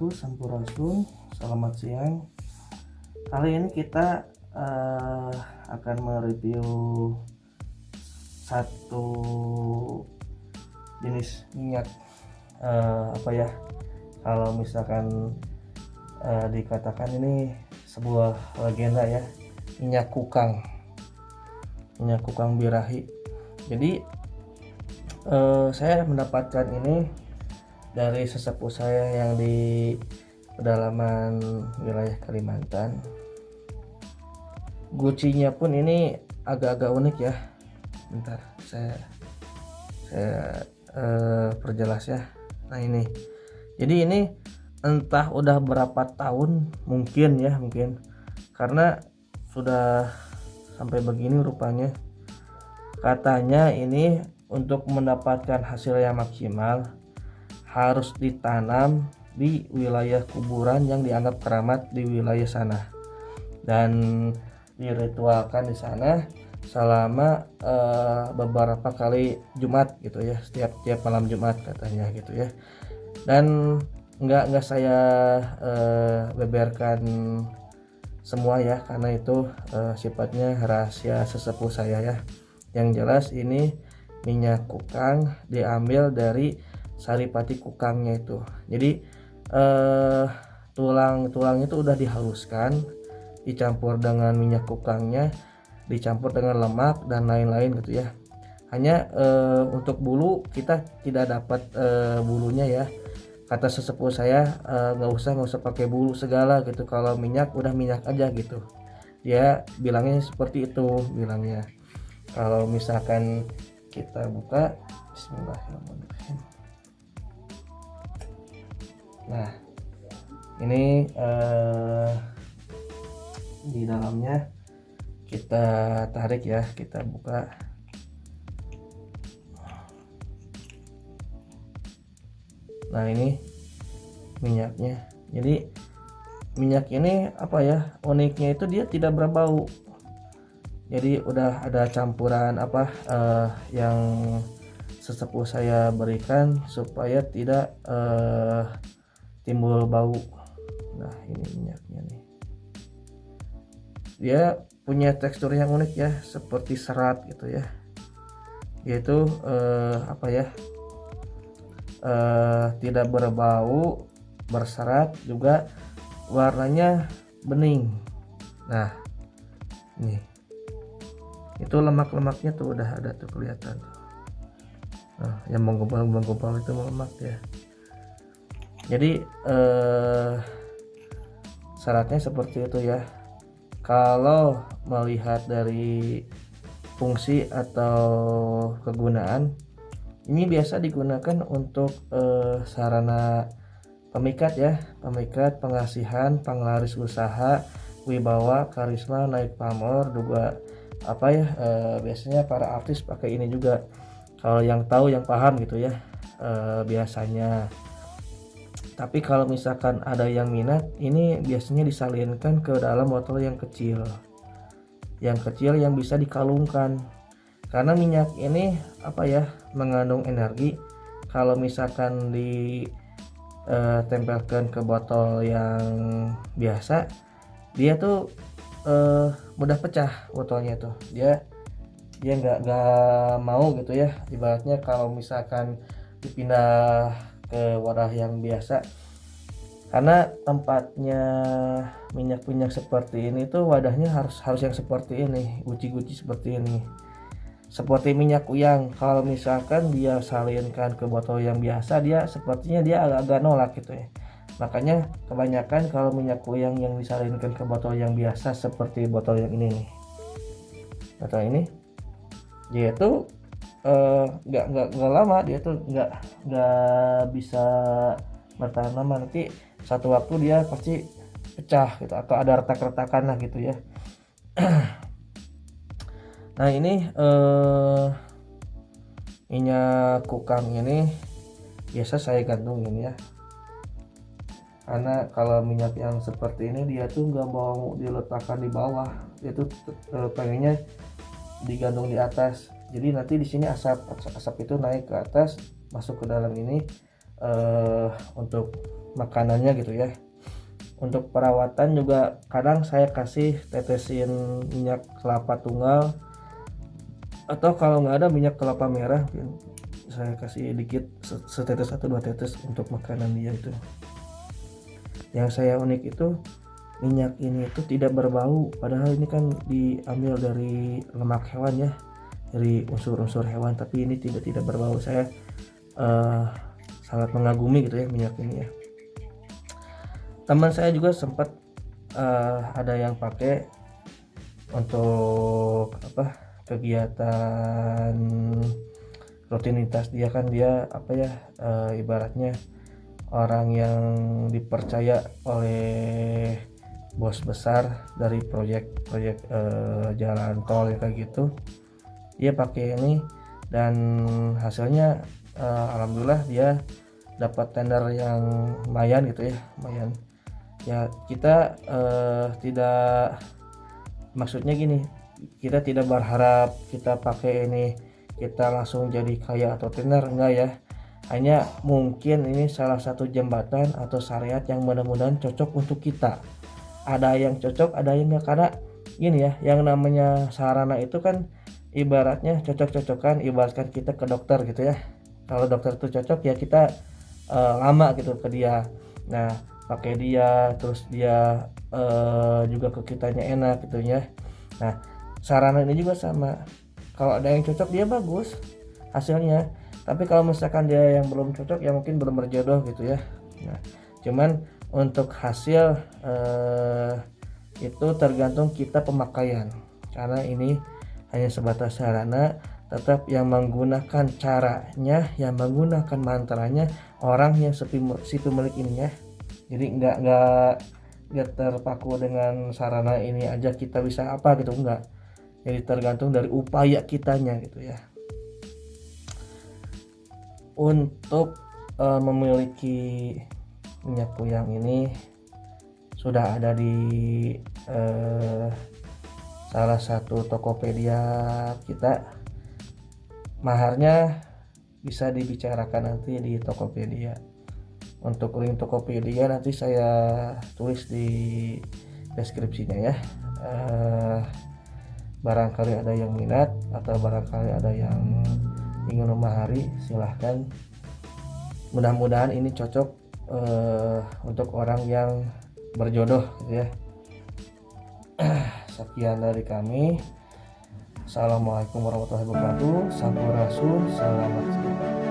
wabarakatuh. Sampurasun. Selamat siang. Kali ini kita akan mereview satu jenis minyak, kalau misalkan dikatakan ini sebuah legenda ya, minyak kukang birahi. Jadi saya mendapatkan ini dari sesepuh saya yang di pedalaman wilayah Kalimantan. Gucinya pun ini agak-agak unik ya. Bentar, saya perjelas ya. Nah ini, jadi ini entah udah berapa tahun, mungkin karena sudah sampai begini rupanya. Katanya ini untuk mendapatkan hasil yang maksimal harus ditanam di wilayah kuburan yang dianggap keramat di wilayah sana dan diritualkan di sana selama beberapa kali Jumat gitu ya, setiap malam Jumat katanya gitu ya. Dan nggak saya beberkan semua ya, karena itu sifatnya rahasia sesepuh saya ya. Yang jelas ini minyak kukang diambil dari saripati kukangnya itu. Jadi tulang itu udah dihaluskan, dicampur dengan minyak kukangnya, dicampur dengan lemak dan lain-lain gitu ya. Hanya untuk bulu kita tidak dapat bulunya ya. Kata sesepuh saya, nggak usah pakai bulu segala gitu, kalau minyak udah minyak aja gitu. Dia bilangnya seperti itu, bilangnya. Kalau misalkan kita buka, bismillahirrahmanirrahim. Nah ini di dalamnya kita tarik ya, kita buka. Nah ini minyaknya. Jadi minyak ini uniknya itu dia tidak berbau. Jadi udah ada campuran yang sesepuh saya berikan supaya tidak timbul bau. Nah ini minyaknya nih, dia punya tekstur yang unik ya, seperti serat gitu ya. Yaitu tidak berbau, berserat, juga warnanya bening. Nah ini, itu lemak-lemaknya tuh udah ada tuh, kelihatan. Nah, yang menggumpal itu lemak ya. Jadi syaratnya seperti itu ya. Kalau melihat dari fungsi atau kegunaan, ini biasa digunakan untuk sarana pemikat ya, pemikat, pengasihan, penglaris usaha, wibawa, karisma, naik pamor, juga biasanya para artis pakai ini juga. Kalau yang tahu, yang paham gitu ya, biasanya. Tapi kalau misalkan ada yang minat, ini biasanya disalinkan ke dalam botol yang kecil yang bisa dikalungkan. Karena minyak ini mengandung energi. Kalau misalkan ditempelkan ke botol yang biasa, dia tuh mudah pecah botolnya tuh. Dia nggak mau gitu ya. Ibaratnya kalau misalkan dipindah ke wadah yang biasa, karena tempatnya minyak seperti ini tuh wadahnya harus yang seperti ini, guci seperti ini. Seperti minyak kuyang, kalau misalkan dia salinkan ke botol yang biasa, dia sepertinya dia agak-agak nolak gitu ya. Makanya kebanyakan kalau minyak kuyang yang disalinkan ke botol yang biasa seperti botol yang ini nih, botol ini, dia tuh nggak lama, dia tuh nggak bisa bertahan lama. Nanti satu waktu dia pasti pecah gitu, atau ada retak-retakan lah gitu ya. Nah ini minyak kukang ini biasa saya gantungin ya, karena kalau minyak yang seperti ini dia tuh nggak mau diletakkan di bawah, dia tuh pengennya digantung di atas. Jadi nanti di sini asap itu naik ke atas, masuk ke dalam ini, untuk makanannya gitu ya. Untuk perawatan juga kadang saya kasih tetesin minyak kelapa tunggal, atau kalau nggak ada minyak kelapa merah mungkin saya kasih dikit setetes atau 2 tetes untuk makanan dia itu. Yang saya unik itu minyak ini itu tidak berbau, padahal ini kan diambil dari lemak hewan ya, dari unsur-unsur hewan, tapi ini tidak berbau. Saya sangat mengagumi gitu ya minyak ini ya. Teman saya juga sempat ada yang pakai untuk kegiatan rutinitas dia, kan dia ibaratnya orang yang dipercaya oleh bos besar dari proyek jalan tol ya kayak gitu. Dia pakai ini dan hasilnya alhamdulillah dia dapat tender yang lumayan gitu ya, lumayan. Ya kita tidak, maksudnya gini, kita tidak berharap kita pakai ini kita langsung jadi kaya atau tenar, enggak ya. Hanya mungkin ini salah satu jembatan atau syariat yang mudah-mudahan cocok untuk kita. Ada yang cocok, ada yang enggak, karena gini ya, yang namanya sarana itu kan ibaratnya cocok-cocokan, ibaratkan kita ke dokter gitu ya. Kalau dokter itu cocok ya kita lama gitu ke dia. Nah, pakai dia terus dia juga ke kitanya enak gitu ya. Nah, sarana ini juga sama. Kalau ada yang cocok dia bagus hasilnya. Tapi kalau misalkan dia yang belum cocok ya mungkin belum berjodoh gitu ya. Nah, cuman untuk hasil itu tergantung kita pemakaian. Karena ini hanya sebatas sarana, tetap yang menggunakan caranya, yang menggunakan mantranya orang yang si pemilik ini ya. Jadi nggak terpaku dengan sarana ini aja kita bisa apa gitu, enggak. Jadi tergantung dari upaya kitanya gitu ya. Untuk memiliki minyak kuyang ini sudah ada di salah satu Tokopedia kita. Maharnya bisa dibicarakan nanti di Tokopedia. Untuk link Tokopedia nanti saya tulis di deskripsinya ya. Barangkali ada yang minat atau barangkali ada yang ingin memahari, silahkan. Mudah-mudahan ini cocok untuk orang yang berjodoh gitu ya. Sekian dari kami. Assalamualaikum warahmatullahi wabarakatuh. Sampurasun, selamat siang.